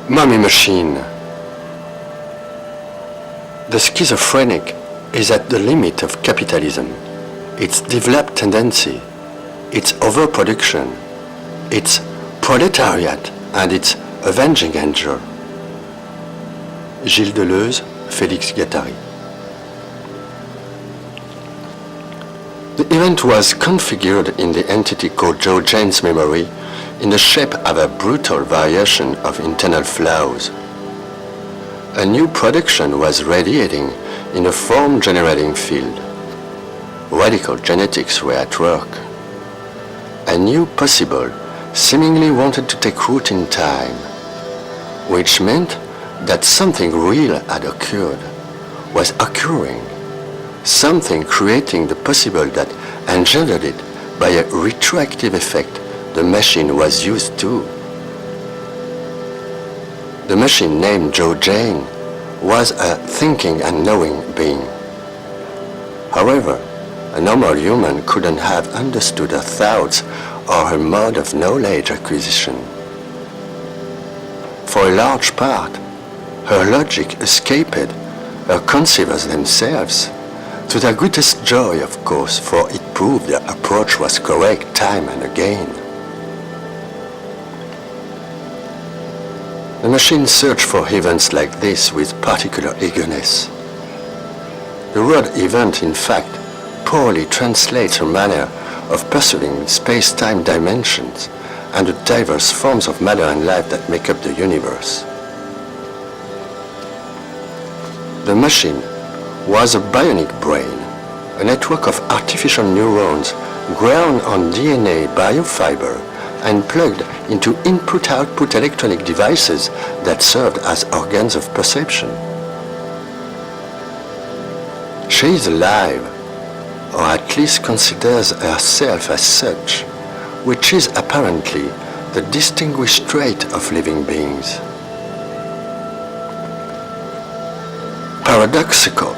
Mummy machine. The schizophrenic is at the limit of capitalism, its developed tendency, its overproduction, its proletariat and its avenging angel. Gilles Deleuze, Félix Guattari. The event was configured in the entity called Joe Jane's memory in the shape of a brutal variation of internal flaws. A new production was radiating in a form-generating field. Radical genetics were at work. A new possible seemingly wanted to take root in time, which meant that something real had occurred, was occurring, something creating the possible that engendered it by a retroactive effect the machine was used to. The machine named Joe Jane was a thinking and knowing being. However, a normal human couldn't have understood her thoughts or her mode of knowledge acquisition. For a large part, her logic escaped her conceivers themselves, to their greatest joy, of course, for it proved their approach was correct time and again. The machine searched for events like this with particular eagerness. The word event, in fact, poorly translates her manner of pursuing space-time dimensions and the diverse forms of matter and life that make up the universe. The machine was a bionic brain, a network of artificial neurons ground on DNA biofiber and plugged into input-output electronic devices that served as organs of perception. She is alive, or at least considers herself as such, which is apparently the distinguished trait of living beings. Paradoxical,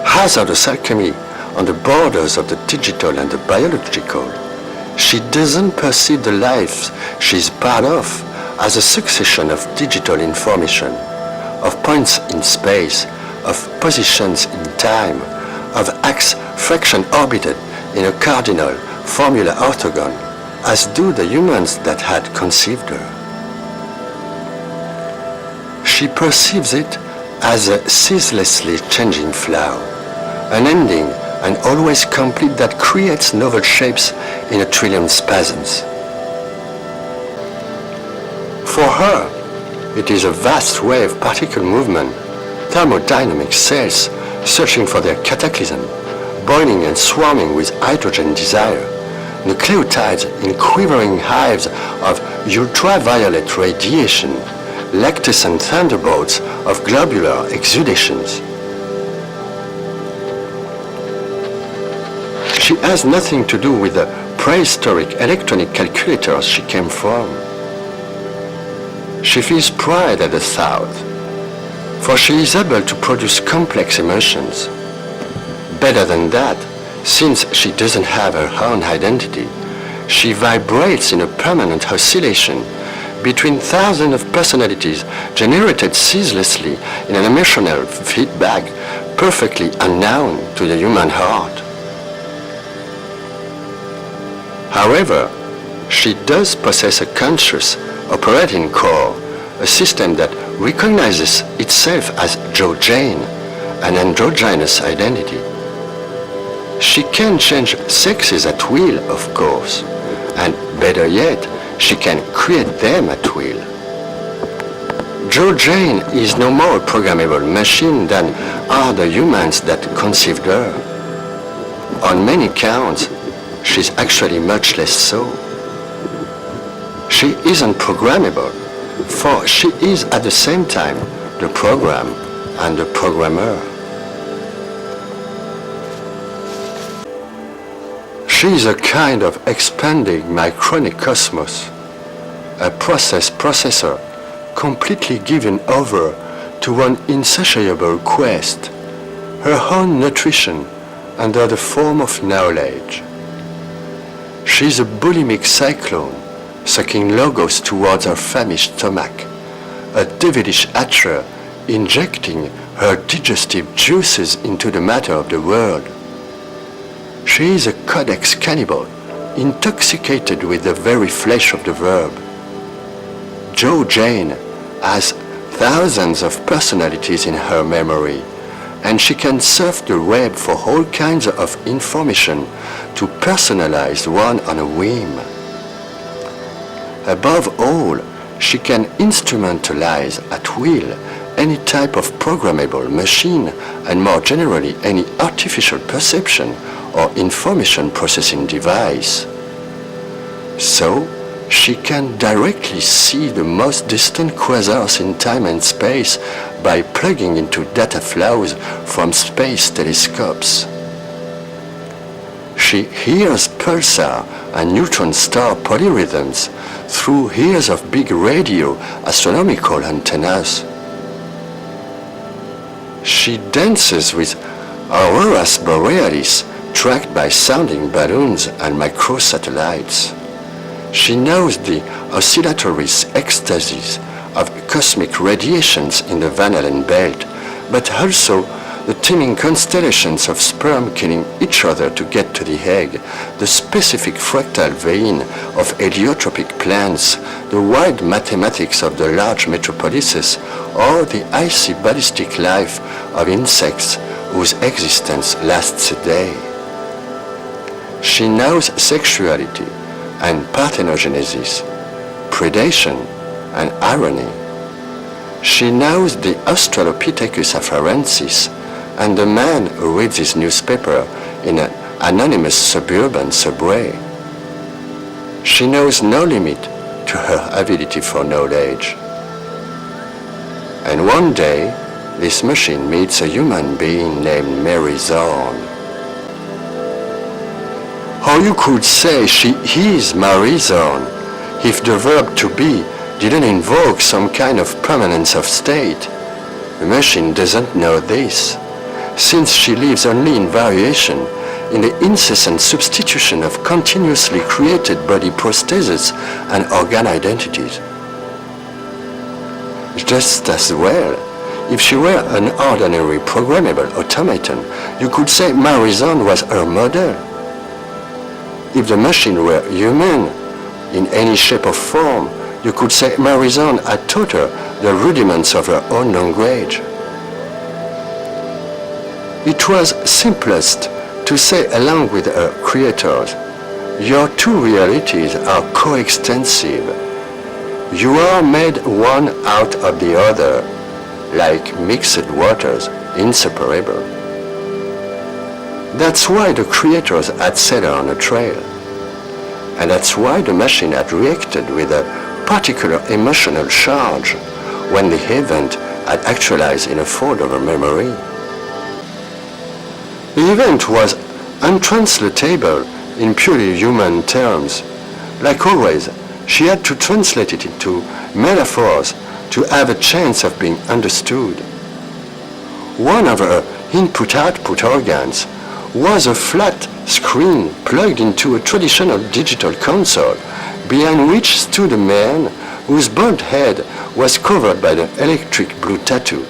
hazardous alchemy on the borders of the digital and the biological, she doesn't perceive the lives she's part of as a succession of digital information, of points in space, of positions in time, of ax fraction orbited in a cardinal formula orthogon, as do the humans that had conceived her. She perceives it as a ceaselessly changing flow, an ending and always complete that creates novel shapes in a trillion spasms. For her, it is a vast wave particle movement, thermodynamic cells searching for their cataclysm, boiling and swarming with hydrogen desire, nucleotides in quivering hives of ultraviolet radiation, lactescent thunderbolts of globular exudations. She has nothing to do with the prehistoric electronic calculators she came from. She feels pride at the thought, for she is able to produce complex emotions. Better than that, since she doesn't have her own identity, she vibrates in a permanent oscillation between thousands of personalities generated ceaselessly in an emotional feedback perfectly unknown to the human heart. However, she does possess a conscious operating core, a system that recognizes itself as Joe Jane, an androgynous identity. She can change sexes at will, of course, and better yet, she can create them at will. Joe Jane is no more a programmable machine than are the humans that conceived her. On many counts, she's actually much less so. She isn't programmable, for she is at the same time the program and the programmer. She is a kind of expanding microcosmos, a processor completely given over to one insatiable quest, her own nutrition under the form of knowledge. She is a bulimic cyclone, sucking logos towards her famished stomach, a devilish attra, injecting her digestive juices into the matter of the world. She is a codex cannibal, intoxicated with the very flesh of the verb. Jo Jane has thousands of personalities in her memory, and she can surf the web for all kinds of information to personalize one on a whim. Above all, she can instrumentalize at will any type of programmable machine and more generally any artificial perception or information processing device. So, she can directly see the most distant quasars in time and space by plugging into data flows from space telescopes. She hears pulsar and neutron star polyrhythms through ears of big radio astronomical antennas. She dances with auroras borealis tracked by sounding balloons and microsatellites. She knows the oscillatory ecstasies of cosmic radiations in the Van Allen belt, but also the teeming constellations of sperm killing each other to get to the egg, the specific fractal vein of heliotropic plants, the wide mathematics of the large metropolises, or the icy ballistic life of insects whose existence lasts a day. She knows sexuality and parthenogenesis, predation and irony. She knows the Australopithecus afarensis and the man who reads his newspaper in an anonymous suburban subway. She knows no limit to her ability for knowledge. And one day, this machine meets a human being named Mary Zorn. Or you could say she is Marie Zorn, if the verb to be didn't invoke some kind of permanence of state. The machine doesn't know this, since she lives only in variation, in the incessant substitution of continuously created body prostheses and organ identities. Just as well, if she were an ordinary programmable automaton, you could say Marie Zorn was her model. If the machine were human, in any shape or form, you could say Marie Zorn had taught her the rudiments of her own language. It was simplest to say along with her creators, your two realities are coextensive. You are made one out of the other, like mixed waters, inseparable. That's why the creators had set her on a trail. And that's why the machine had reacted with a particular emotional charge when the event had actualized in a fold of her memory. The event was untranslatable in purely human terms. Like always, she had to translate it into metaphors to have a chance of being understood. One of her input-output organs was a flat screen plugged into a traditional digital console, behind which stood a man whose bald head was covered by the electric blue tattoo.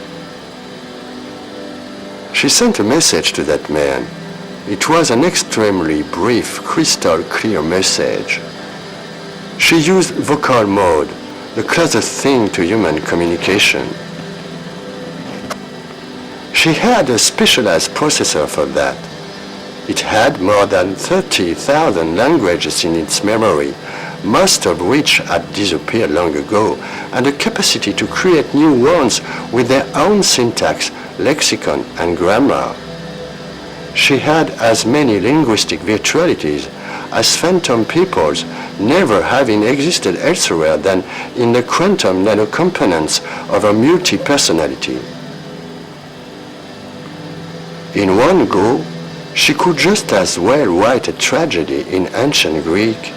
She sent a message to that man. It was an extremely brief, crystal clear message. She used vocal mode, the closest thing to human communication. She had a specialized processor for that. It had more than 30,000 languages in its memory, most of which had disappeared long ago, and a capacity to create new ones with their own syntax, lexicon, and grammar. She had as many linguistic virtualities as phantom peoples, never having existed elsewhere than in the quantum nanocomponents of a multi-personality. In one go, she could just as well write a tragedy in ancient Greek,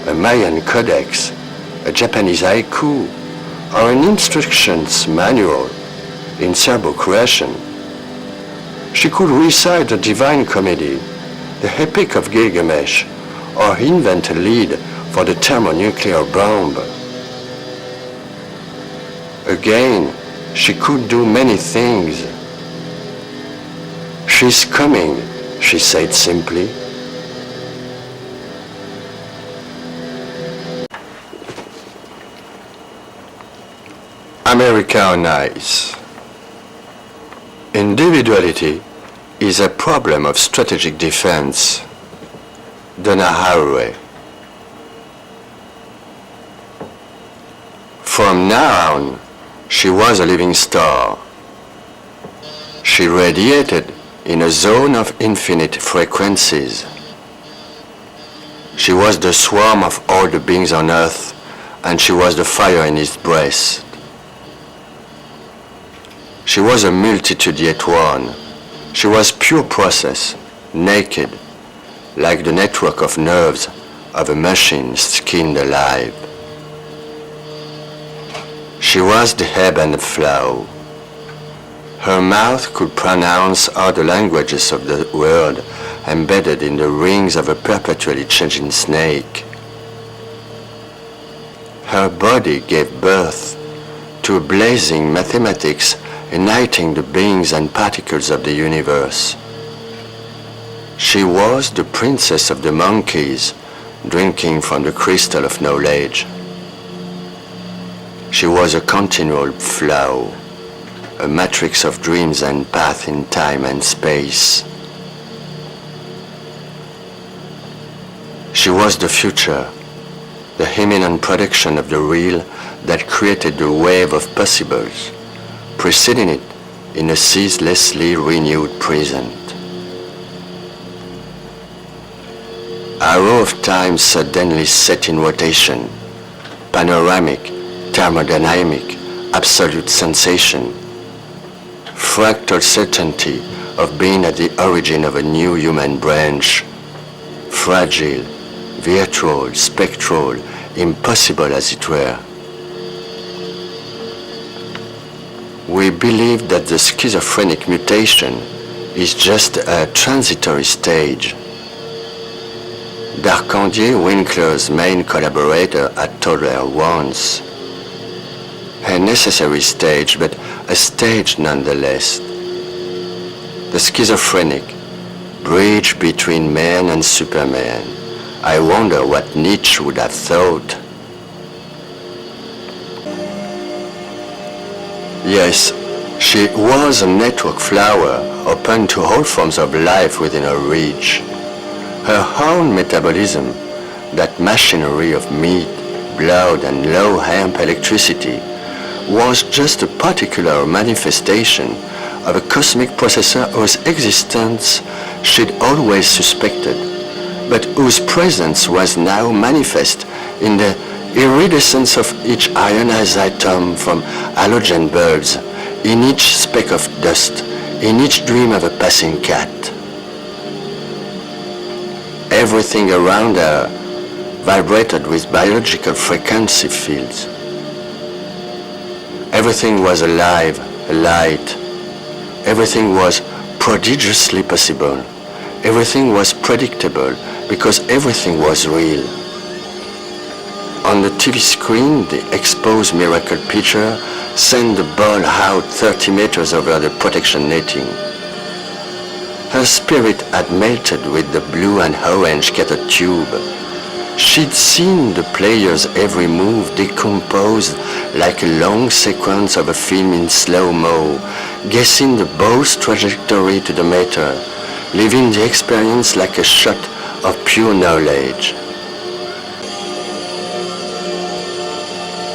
a Mayan codex, a Japanese haiku, or an instructions manual in Serbo-Croatian. She could recite the Divine Comedy, the Epic of Gilgamesh, or invent a lead for the thermonuclear bomb. Again, she could do many things. "She's coming," she said simply. America on Ice. Individuality is a problem of strategic defense. Donna Haraway. From now on, she was a living star. She radiated in a zone of infinite frequencies. She was the swarm of all the beings on earth, and she was the fire in his breast. She was a multitude yet one. She was pure process, naked, like the network of nerves of a machine skinned alive. She was the ebb and flow. Her mouth could pronounce all the languages of the world embedded in the rings of a perpetually changing snake. Her body gave birth to a blazing mathematics uniting the beings and particles of the universe. She was the princess of the monkeys, drinking from the crystal of knowledge. She was a continual flow, a matrix of dreams and path in time and space. She was the future, the imminent production of the real that created the wave of possibles, preceding it in a ceaselessly renewed present. A row of time suddenly set in rotation, panoramic, thermodynamic, absolute sensation, fractal certainty of being at the origin of a new human branch, fragile, virtual, spectral, impossible as it were. We believe that the schizophrenic mutation is just a transitory stage. D'Arcandier, Winkler's main collaborator, had told her once. A necessary stage, but a stage nonetheless. The schizophrenic, bridge between man and superman. I wonder what Nietzsche would have thought. Yes, she was a network flower, open to all forms of life within her reach. Her own metabolism, that machinery of meat, blood, and low-amp electricity, was just a particular manifestation of a cosmic processor whose existence she'd always suspected, but whose presence was now manifest in the iridescence of each ionized atom from halogen bulbs, in each speck of dust, in each dream of a passing cat. Everything around her vibrated with biological frequency fields. Everything was alive, alight. Everything was prodigiously possible. Everything was predictable because everything was real. On the TV screen, the exposed miracle picture sent the ball out 30 meters over the protection netting. Her spirit had melted with the blue and orange cathode tube. She'd seen the player's every move decomposed like a long sequence of a film in slow-mo, guessing the ball's trajectory to the meter, living the experience like a shot of pure knowledge.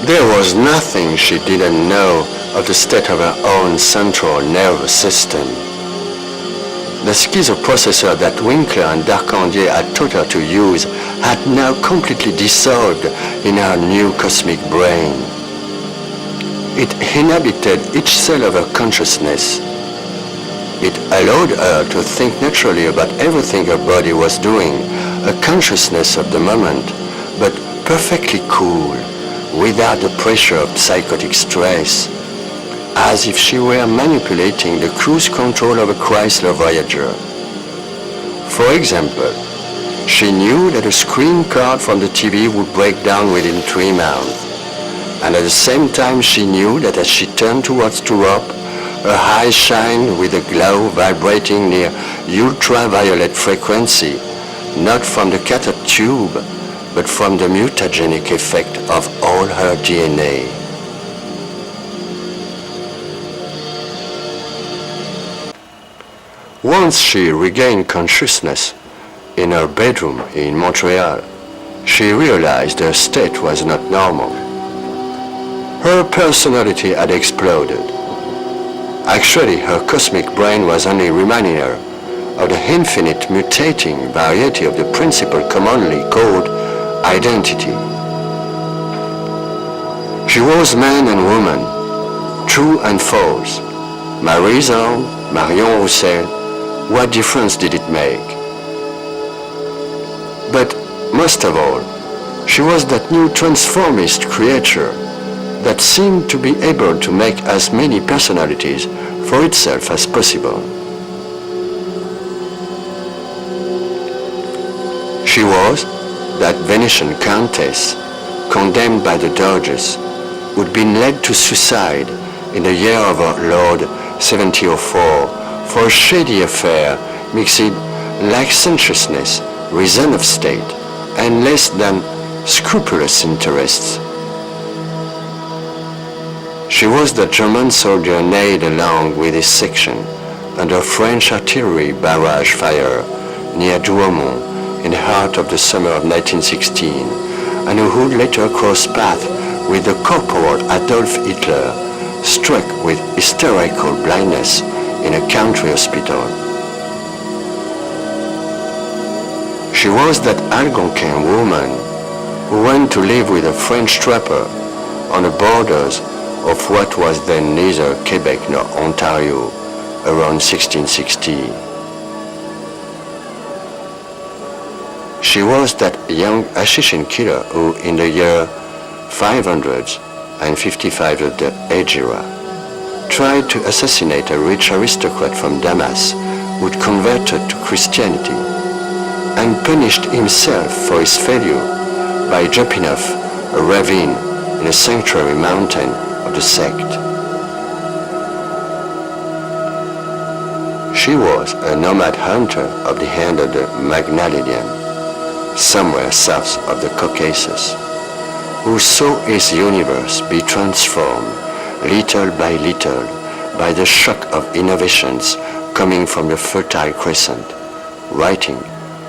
There was nothing she didn't know of the state of her own central nervous system. The schizoprocessor that Winkler and D'Arcandier had taught her to use had now completely dissolved in her new cosmic brain. It inhabited each cell of her consciousness. It allowed her to think naturally about everything her body was doing, a consciousness of the moment, but perfectly cool, without the pressure of psychotic stress, as if she were manipulating the cruise control of a Chrysler Voyager. For example, she knew that a screen card from the TV would break down within 3 months, and at the same time she knew that as she turned towards Europe, her eyes shined with a glow vibrating near ultraviolet frequency, not from the cathode tube, but from the mutagenic effect of all her DNA. Once she regained consciousness in her bedroom in Montreal, she realized her state was not normal. Her personality had exploded. Actually, her cosmic brain was only reminding her of the infinite mutating variety of the principle commonly called identity. She was man and woman, true and false. Maurice and Marion Roussel, what difference did it make? But most of all, she was that new transformist creature that seemed to be able to make as many personalities for itself as possible. She was that Venetian countess condemned by the Doges who'd been led to suicide in the year of our Lord 1704 for a shady affair mixed licentiousness, reason of state, and less than scrupulous interests. She was the German soldier nailed along with his section under French artillery barrage fire near Douaumont in the heart of the summer of 1916, and who would later cross paths with the Corporal Adolf Hitler, struck with hysterical blindness in a country hospital. She was that Algonquin woman who went to live with a French trapper on the borders of what was then neither Quebec nor Ontario around 1660. She was that young Ashishin killer who in the year 555 of the Age era tried to assassinate a rich aristocrat from Damas who'd converted to Christianity and punished himself for his failure by jumping off a ravine in a sanctuary mountain of the sect. She was a nomad hunter of the hand of the Magnalidian, somewhere south of the Caucasus, who saw his universe be transformed little by little by the shock of innovations coming from the Fertile Crescent, writing,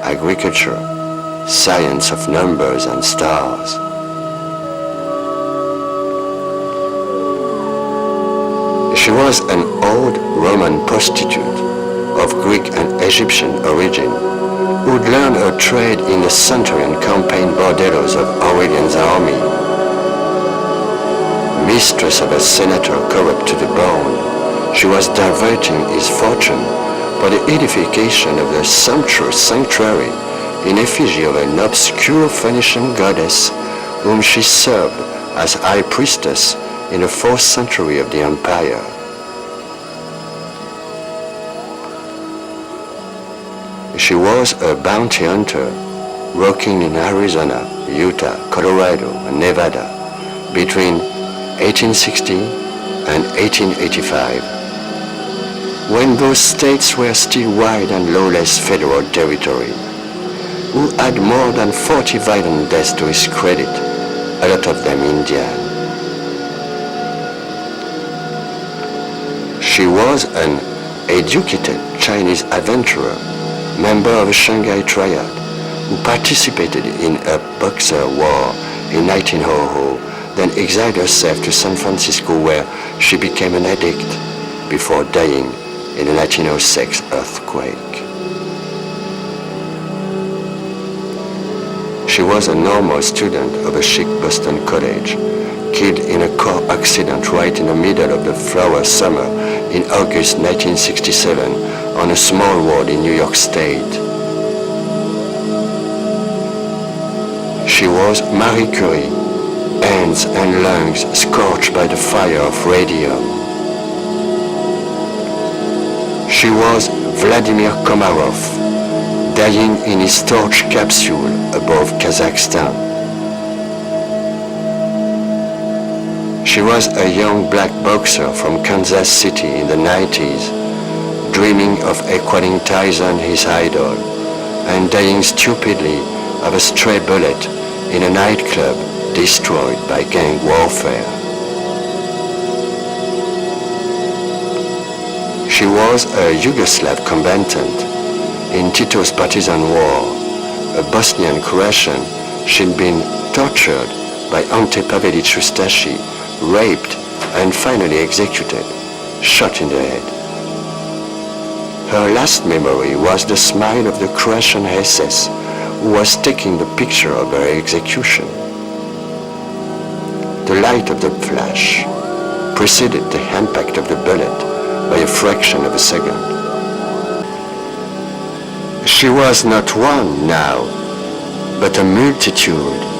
agriculture, science of numbers and stars. She was an old Roman prostitute of Greek and Egyptian origin who'd learned her trade in the centurion campaign bordellos of Aurelian's army. Mistress of a senator corrupt to the bone, she was diverting his fortune for the edification of the sumptuous sanctuary in effigy of an obscure Phoenician goddess whom she served as high priestess in the 4th century of the empire. She was a bounty hunter working in Arizona, Utah, Colorado, and Nevada between 1860 and 1885, when those states were still wide and lawless federal territory, who had more than 40 violent deaths to his credit, a lot of them Indian. She was an educated Chinese adventurer, member of a Shanghai triad, who participated in a Boxer War in 1900, then exiled herself to San Francisco where she became an addict before dying in the 1906 earthquake. She was a normal student of a chic Boston college, killed in a car accident right in the middle of the flower summer in August 1967 on a small ward in New York State. She was Marie Curie, hands and lungs scorched by the fire of radium. She was Vladimir Komarov, dying in his torch capsule above Kazakhstan. She was a young black boxer from Kansas City in the 90s, dreaming of equaling Tyson, his idol, and dying stupidly of a stray bullet in a nightclub destroyed by gang warfare. She was a Yugoslav combatant in Tito's partisan war, a Bosnian Croatian. She'd been tortured by Ante Pavelic Ustashi, raped and finally executed, shot in the head. Her last memory was the smile of the Croatian SS who was taking the picture of her execution. The light of the flash preceded the impact of the bullet by a fraction of a second. She was not one now, but a multitude.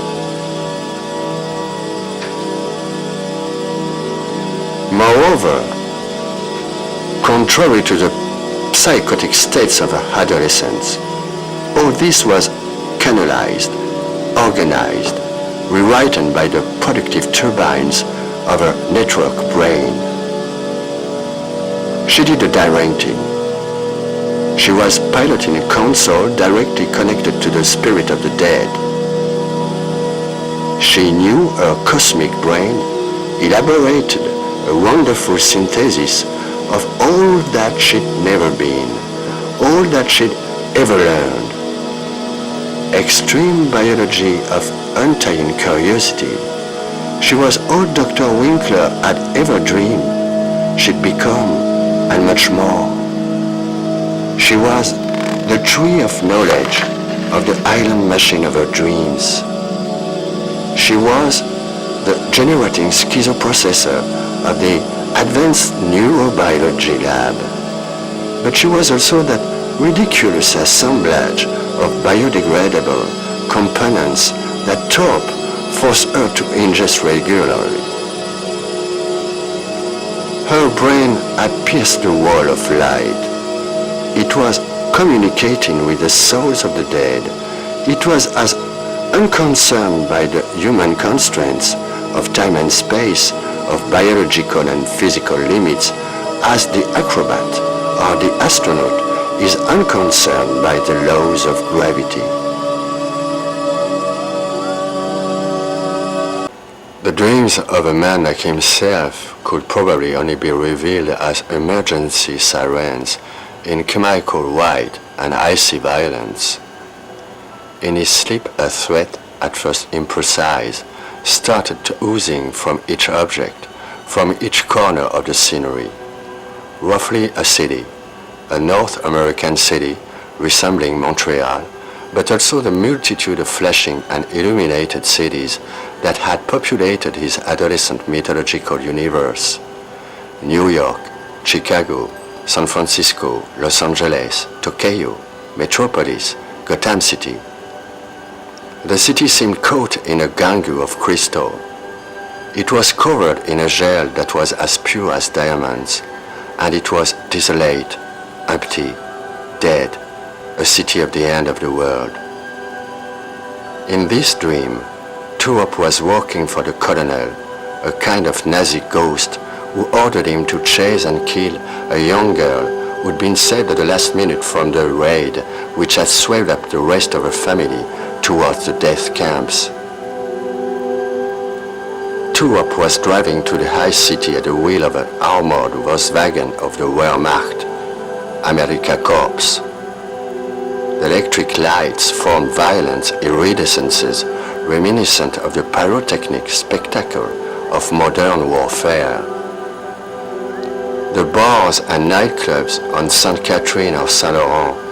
Moreover, contrary to the psychotic states of her adolescence, all this was canalized, organized, rewritten by the productive turbines of her network brain. She did the directing. She was piloting a console directly connected to the spirit of the dead. She knew her cosmic brain elaborated a wonderful synthesis of all that she'd never been, all that she'd ever learned. Extreme biology of undying curiosity. She was all Dr. Winkler had ever dreamed she'd become, and much more. She was the tree of knowledge of the island machine of her dreams. She was the generating schizoprocessor of the advanced neurobiology lab. But she was also that ridiculous assemblage of biodegradable components that Torp forced her to ingest regularly. Her brain had pierced the wall of light. It was communicating with the souls of the dead. It was as unconcerned by the human constraints of time and space, of biological and physical limits, as the acrobat or the astronaut is unconcerned by the laws of gravity. The dreams of a man like himself could probably only be revealed as emergency sirens in chemical white and icy violence. In his sleep, a threat, at first imprecise, started oozing from each object, from each corner of the scenery. Roughly a city, a North American city resembling Montreal, but also the multitude of flashing and illuminated cities that had populated his adolescent mythological universe. New York, Chicago, San Francisco, Los Angeles, Tokyo, Metropolis, Gotham City. The city seemed caught in a gangue of crystal. It was covered in a gel that was as pure as diamonds, and it was desolate, empty, dead, a city of the end of the world. In this dream, Turop was working for the colonel, a kind of Nazi ghost who ordered him to chase and kill a young girl who'd been saved at the last minute from the raid which had swept up the rest of her family towards the death camps. Turop was driving to the high city at the wheel of an armored Volkswagen of the Wehrmacht, America Corps. The electric lights formed violent iridescences reminiscent of the pyrotechnic spectacle of modern warfare. The bars and nightclubs on St. Catherine or Saint Laurent,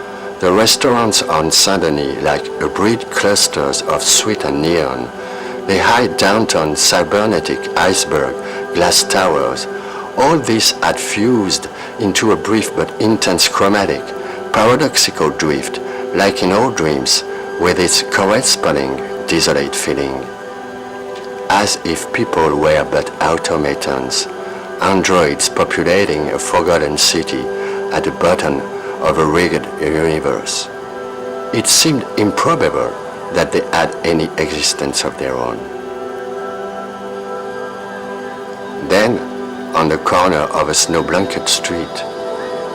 the restaurants on Saint-Denis like hybrid clusters of sweet and neon, the high downtown cybernetic iceberg glass towers, all this had fused into a brief but intense chromatic, paradoxical drift, like in all dreams, with its corresponding desolate feeling. As if people were but automatons, androids populating a forgotten city at the bottom of a rigged universe. It seemed improbable that they had any existence of their own. Then, on the corner of a snow-blanket street,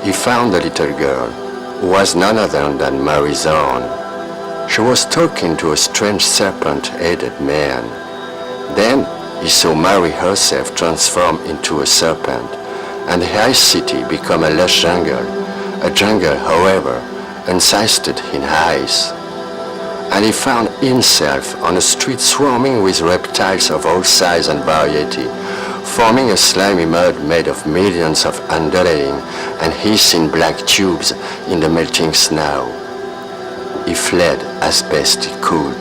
he found a little girl who was none other than Maurice. She was talking to a strange serpent-headed man. Then he saw Mary herself transform into a serpent, and the high city become a lush jungle, however, encysted in ice. And he found himself on a street swarming with reptiles of all size and variety, forming a slimy mud made of millions of undulating and hissing black tubes in the melting snow. He fled as best he could.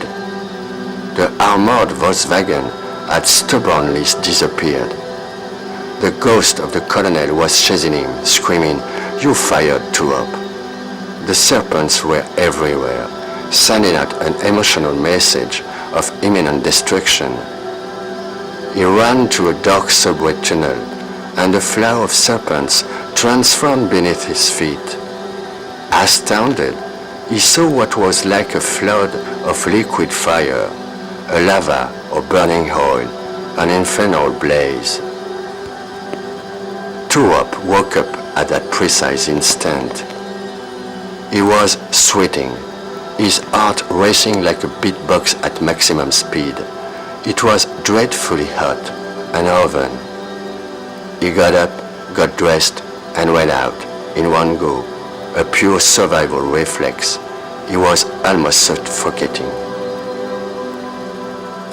The armored Volkswagen had stubbornly disappeared. The ghost of the colonel was chasing him, screaming, "You fired too up." The serpents were everywhere, sending out an emotional message of imminent destruction. He ran to a dark subway tunnel, and a flow of serpents transformed beneath his feet. Astounded, he saw what was like a flood of liquid fire, a lava or burning oil, an infernal blaze. Tuop woke up at that precise instant. He was sweating, his heart racing like a beatbox at maximum speed. It was dreadfully hot, an oven. He got up, got dressed, and went out in one go, a pure survival reflex. He was almost suffocating.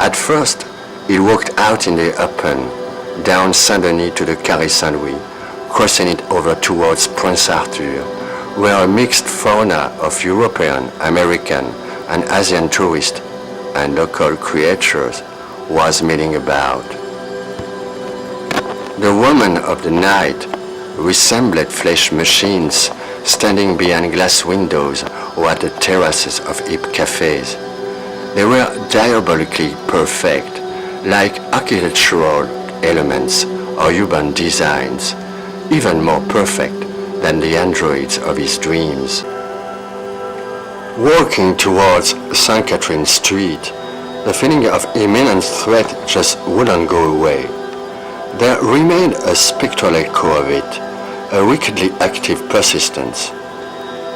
At first, he walked out in the open, down Saint-Denis to the Carré Saint-Louis, crossing it over towards Prince Arthur, where a mixed fauna of European, American, and Asian tourists and local creatures was milling about. The women of the night resembled flesh machines standing behind glass windows or at the terraces of hip cafes. They were diabolically perfect, like architectural elements or urban designs, even more perfect than the androids of his dreams. Walking towards St. Catherine Street, the feeling of imminent threat just wouldn't go away. There remained a spectral echo of it, a wickedly active persistence.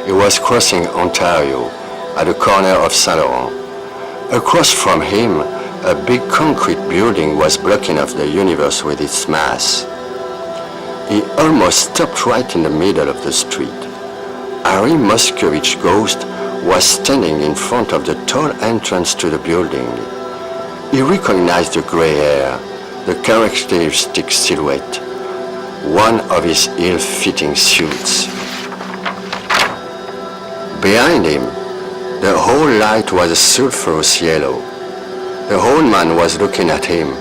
He was crossing Ontario at the corner of Saint Laurent. Across from him, a big concrete building was blocking off the universe with its mass. He almost stopped right in the middle of the street. Harry Moscovich's ghost was standing in front of the tall entrance to the building. He recognized the gray hair, the characteristic silhouette, one of his ill-fitting suits. Behind him, the whole light was a sulphurous yellow. The whole man was looking at him,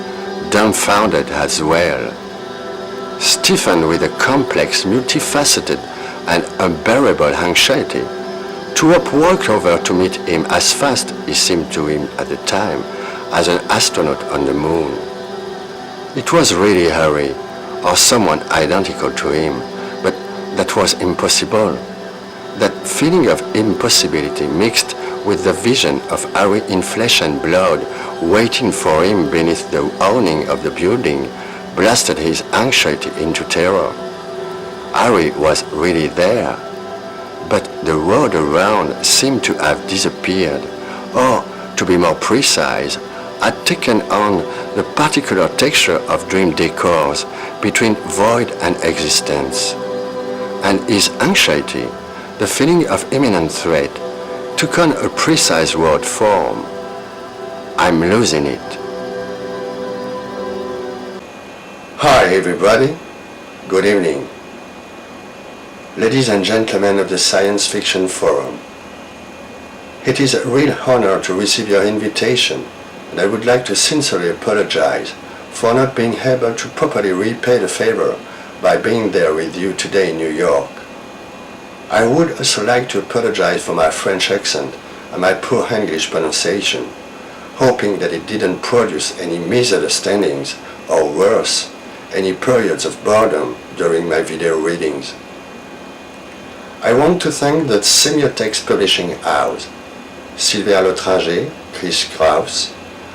dumbfounded as well. Stiffened with a complex, multifaceted, and unbearable anxiety, Tuop walked over to meet him as fast, it seemed to him at the time, as an astronaut on the moon. It was really Harry, or someone identical to him, but that was impossible. That feeling of impossibility mixed with the vision of Harry in flesh and blood waiting for him beneath the awning of the building blasted his anxiety into terror. Harry was really there, but the road around seemed to have disappeared, or, to be more precise, had taken on the particular texture of dream decors between void and existence. And his anxiety, the feeling of imminent threat, took on a precise word form. I'm losing it. Hi everybody, good evening. Ladies and gentlemen of the Science Fiction Forum, it is a real honor to receive your invitation, and I would like to sincerely apologize for not being able to properly repay the favor by being there with you today in New York. I would also like to apologize for my French accent and my poor English pronunciation, hoping that it didn't produce any misunderstandings or worse, any periods of boredom during my video readings. I want to thank the Semiotext publishing house, Sylvia Letranger, Chris Kraus,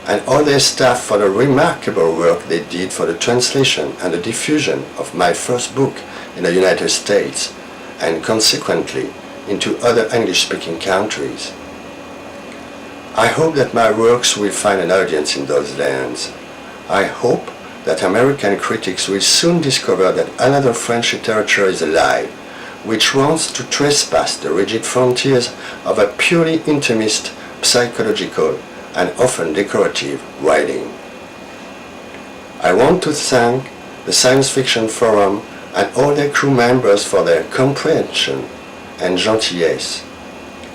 and all their staff for the remarkable work they did for the translation and the diffusion of my first book in the United States, and consequently into other English-speaking countries. I hope that my works will find an audience in those lands. I hope that American critics will soon discover that another French literature is alive, which wants to trespass the rigid frontiers of a purely intimist, psychological, and often decorative writing. I want to thank the Science Fiction Forum and all their crew members for their comprehension and gentillesse.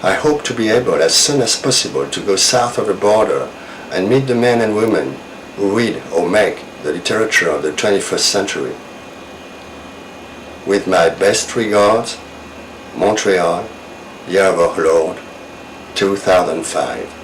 I hope to be able as soon as possible to go south of the border and meet the men and women who read or make the literature of the 21st century. With my best regards, Montreal, Year of our Lord, 2005.